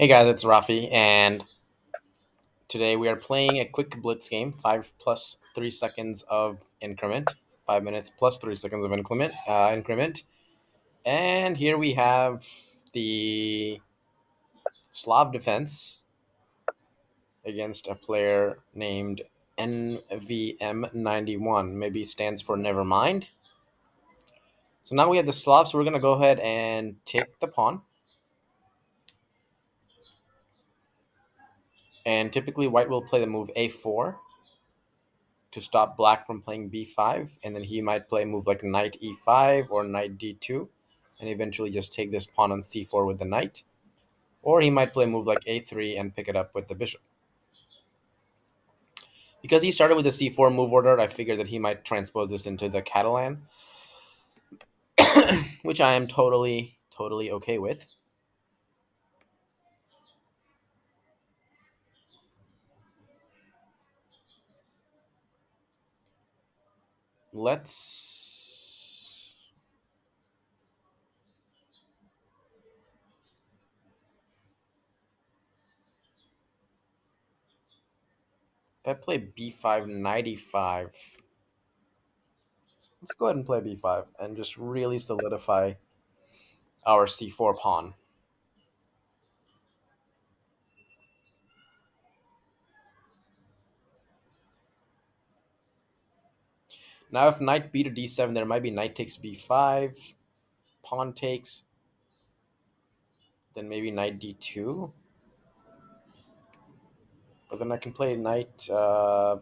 Hey guys, it's Rafi, and today we are playing a quick blitz game, 5 plus 3 seconds of increment, 5 minutes plus 3 seconds of increment. And here we have the Slav Defense against a player named NVM91. Maybe it stands for never mind. So now we have the Slav, so we're going to go ahead and take the pawn. And typically white will play the move a4 to stop black from playing b5, and then he might play a move like knight e5 or knight d2, and eventually just take this pawn on c4 with the knight. Or he might play a move like a3 and pick it up with the bishop. Because he started with the c4 move order, I figured that he might transpose this into the Catalan, which I am totally okay with. Let's if I play b5 knight e5, let's go ahead and play b5 and just really solidify our c4 pawn. Now if knight b to d7, there might be knight takes b5, pawn takes, then maybe knight d2. But then I can play knight. I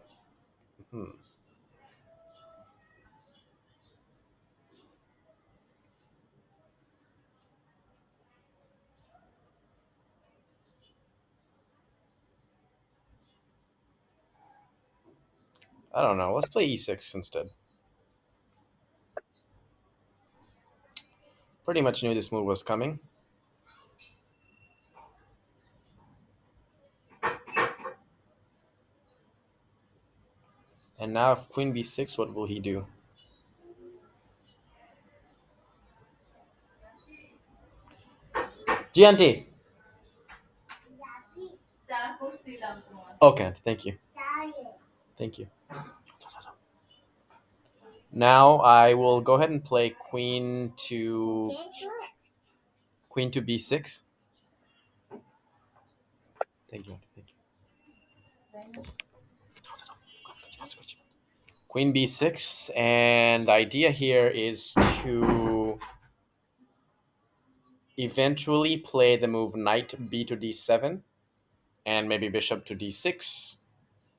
don't know. Let's play e6 instead. Pretty much knew this move was coming. And now if queen b6, what will he do? GNT. Okay, thank you. Thank you. Now I will go ahead and play queen to b6. Thank you. Queen b6, and the idea here is to eventually play the move knight b to d7, and maybe bishop to d6.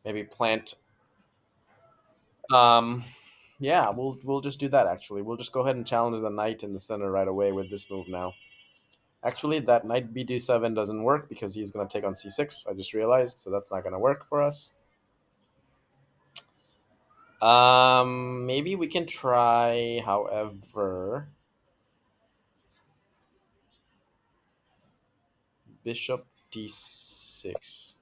Maybe plant. Um, yeah, we'll just do that. Actually, we'll just go ahead and challenge the knight in the center right away with this move now. Actually, that knight b d7 doesn't work because he's going to take on c6. I just realized, so that's not going to work for us. Maybe we can try, however, bishop d6.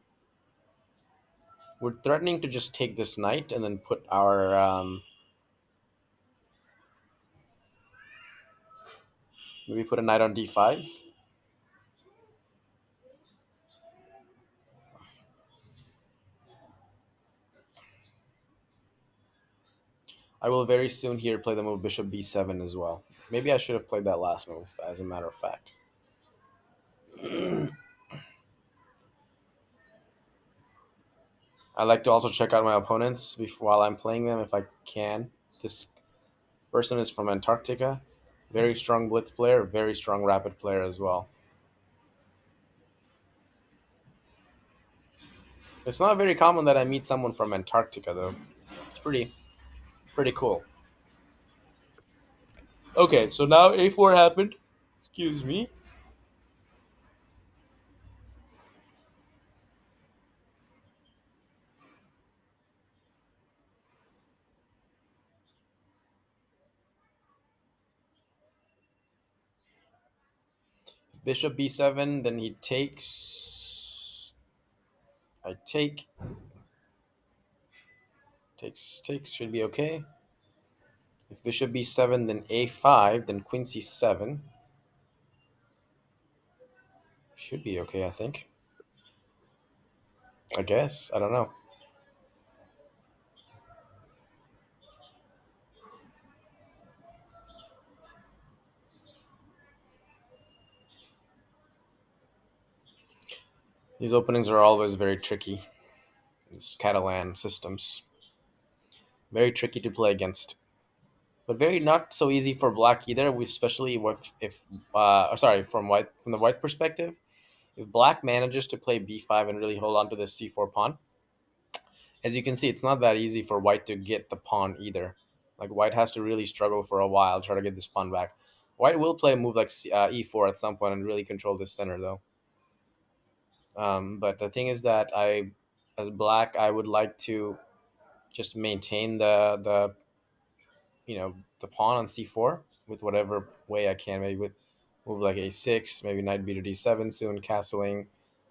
We're threatening to just take this knight and then put our maybe put a knight on d5. I will very soon here play the move bishop b7 as well. Maybe I should have played that last move, as a matter of fact. I like to also check out my opponents while I'm playing them if I can. This person is from Antarctica. Very strong blitz player, very strong rapid player as well. It's not very common that I meet someone from Antarctica, though. It's pretty cool. Okay, so now a4 happened. Excuse me. If bishop b7, then he takes. I take. Takes should be okay. If bishop b7, then a5, then queen c7. Should be okay, I think. I guess. I don't know. These openings are always very tricky. These Catalan systems. Very tricky to play against. But very not so easy for black either. We especially if sorry, from the white perspective, if black manages to play b5 and really hold on to the c4 pawn, as you can see, it's not that easy for white to get the pawn either. Like white has to really struggle for a while, try to get this pawn back. White will play a move like e4 at some point and really control this center though. But the thing is that as black, I would like to just maintain the pawn on c4 with whatever way I can. Maybe with move like a6, maybe knight b to d7 soon, castling,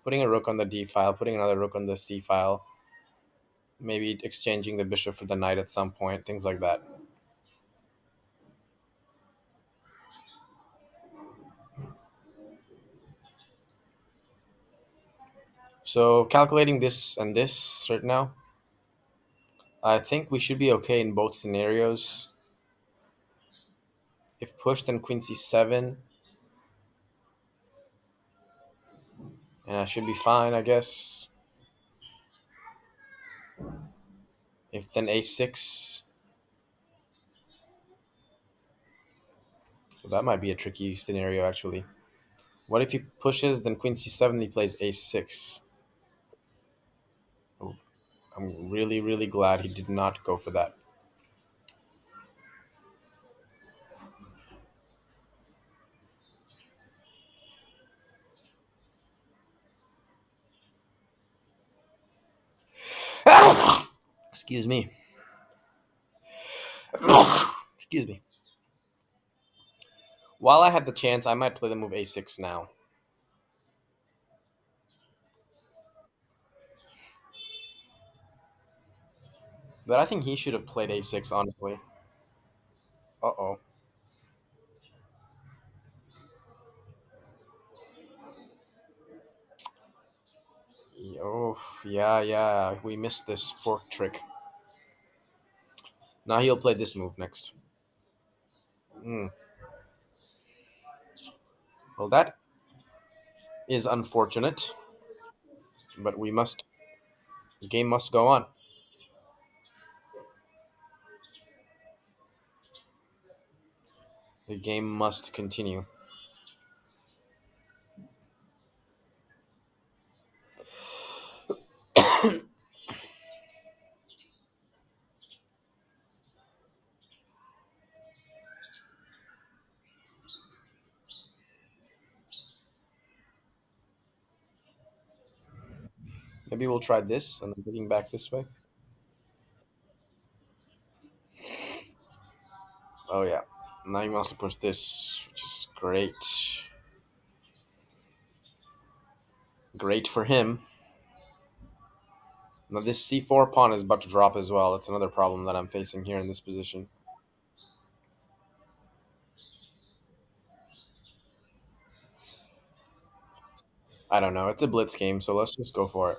putting a rook on the d file, putting another rook on the c file, maybe exchanging the bishop for the knight at some point, things like that. So calculating this and this right now, I think we should be okay in both scenarios. If pushed, then queen c7, and I should be fine, I guess. If then a6, well, that might be a tricky scenario actually. What if he pushes, then queen c7, he plays a6? Oh, I'm really, really glad he did not go for that. Excuse me. Excuse me. While I had the chance, I might play the move a6 now. But I think he should have played a6, honestly. Uh-oh. Oh, yeah, yeah. We missed this fork trick. Now he'll play this move next. Hmm. Well, that is unfortunate, but we must. The game must go on. The game must continue. Maybe we'll try this and then looking back this way. Oh yeah. Now he wants to push this, which is great. Great for him. Now this c4 pawn is about to drop as well. That's another problem that I'm facing here in this position. I don't know. It's a blitz game, so let's just go for it.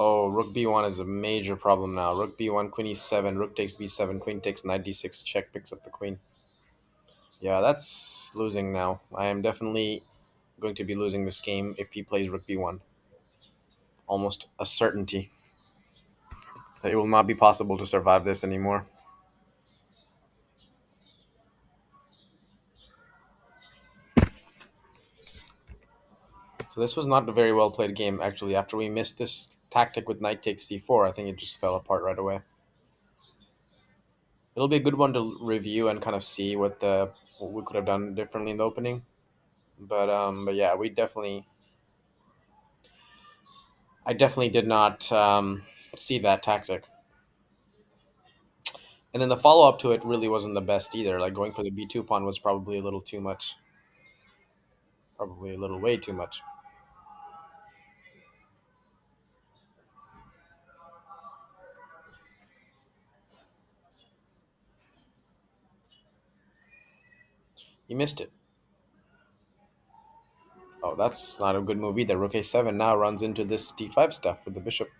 Oh, rook b1 is a major problem now. Rook b1, queen e7, rook takes b7, queen takes knight d6, check picks up the queen. Yeah, that's losing now. I am definitely going to be losing this game if he plays rook b1. Almost a certainty. It will not be possible to survive this anymore. So this was not a very well played game, actually. After we missed this tactic with knight takes c4, I think it just fell apart right away. It'll be a good one to review and kind of see what we could have done differently in the opening. But yeah, I definitely did not see that tactic. And then the follow up to it really wasn't the best either. Like going for the b2 pawn was probably a little too much, probably a little way too much. You missed it. Oh, that's not a good move either. Rook a7 now runs into this d5 stuff with the bishop.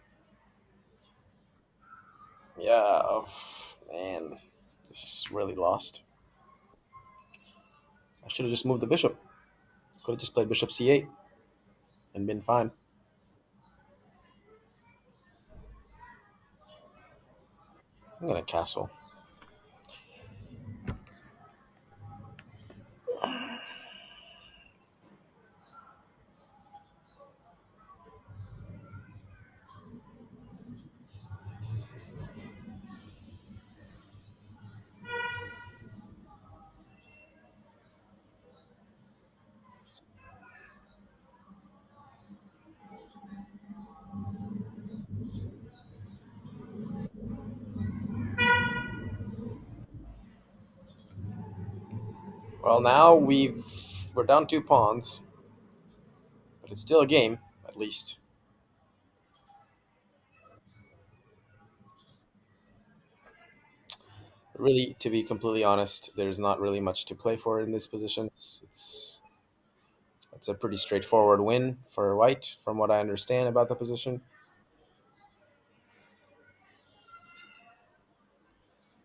Yeah, oh, man, this is really lost. I should have just moved the bishop. Could have just played bishop c8 and been fine. I'm gonna castle. Well, now we're down 2 pawns, but it's still a game at least. Really, to be completely honest, there's not really much to play for in this position. It's a pretty straightforward win for white, from what I understand about the position.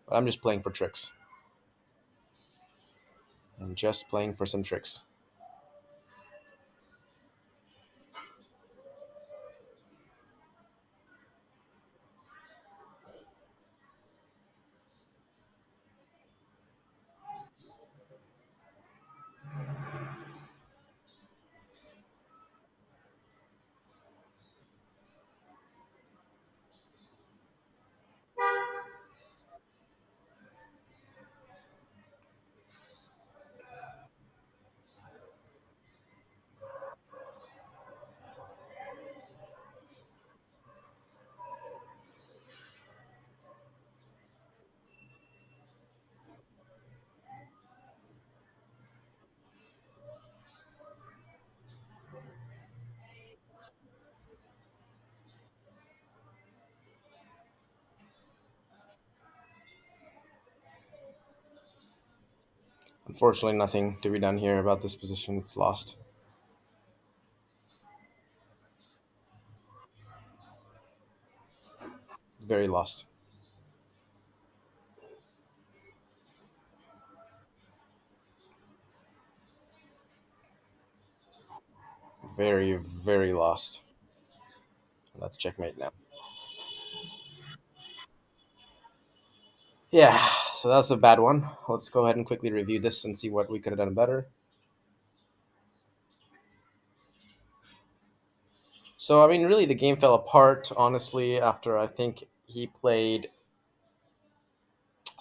But I'm just playing for tricks. I'm just playing for some tricks. Unfortunately, nothing to be done here about this position. It's lost. Very lost. Very, very lost. That's checkmate now. Yeah, so that's a bad one. Let's go ahead and quickly review this and see what we could have done better. So, I mean, really, the game fell apart, honestly, after I think he played.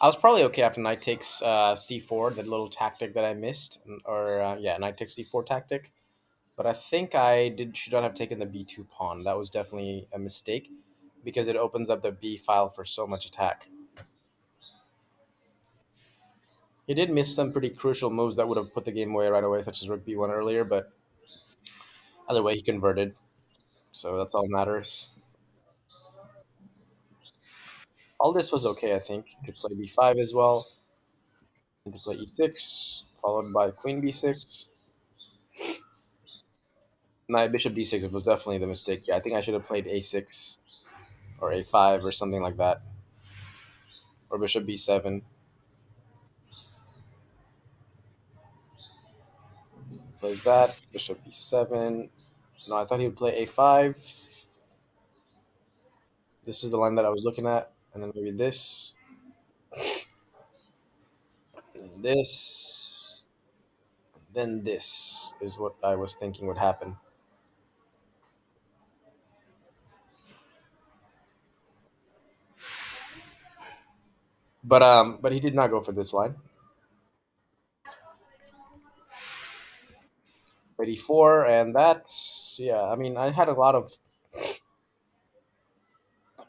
I was probably okay after knight takes c4, that little tactic that I missed, or yeah, knight takes c4 tactic. But I think should not have taken the b2 pawn. That was definitely a mistake because it opens up the b file for so much attack. He did miss some pretty crucial moves that would have put the game away right away, such as rook b1 earlier, but either way, he converted, so that's all that matters. All this was okay, I think. He could play b5 as well, and to play e6, followed by queen b6. Knight bishop d6 was definitely the mistake. Yeah, I think I should have played a6 or a5 or something like that, or bishop b7. Plays that, bishop b7. No, I thought he would play a5. This is the line that I was looking at, and then maybe this, and this, then this is what I was thinking would happen. But he did not go for this line. 84, and that's, yeah. I mean, I had a lot of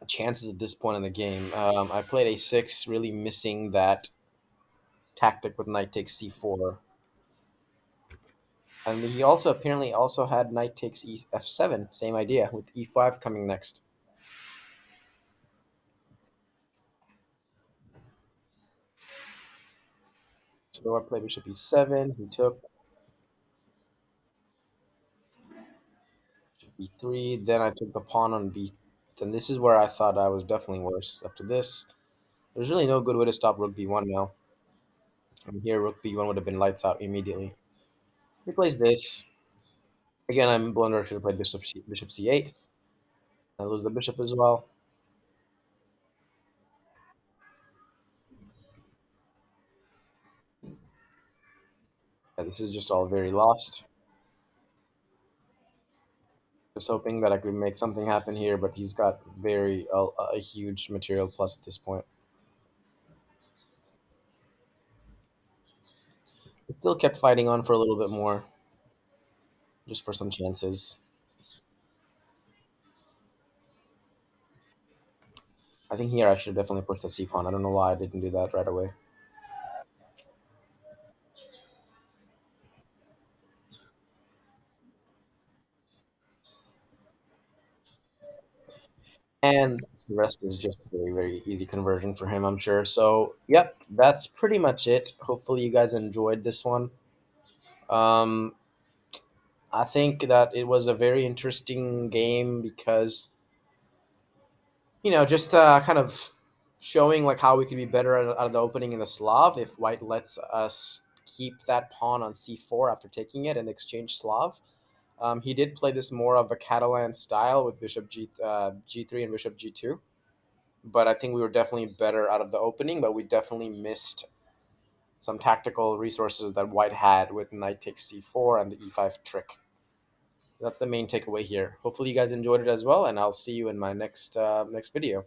chances at this point in the game. I played a6, really missing that tactic with knight takes c4. And he also apparently also had knight takes f7, same idea, with e5 coming next. So I played bishop e7, he took b3, then I took the pawn on b. Then this is where I thought I was definitely worse. After this, there's really no good way to stop rook b1 now. And here, rook b1 would have been lights out immediately. He plays this. Again, I'm blown direction to play bishop c8. I lose the bishop as well. Yeah, this is just all very lost. Just hoping that I could make something happen here, but he's got a huge material plus at this point. He still kept fighting on for a little bit more, just for some chances. I think here I should definitely push the c pawn. I don't know why I didn't do that right away. And the rest is just very, very easy conversion for him, I'm sure. So, yep, that's pretty much it. Hopefully, you guys enjoyed this one. Um, I think that it was a very interesting game because, just kind of showing like how we could be better out of the opening in the Slav if White lets us keep that pawn on c4 after taking it and exchange Slav. He did play this more of a Catalan style with bishop g3 and bishop g2. But I think we were definitely better out of the opening, but we definitely missed some tactical resources that White had with knight takes c4 and the e5 trick. That's the main takeaway here. Hopefully you guys enjoyed it as well, and I'll see you in my next video.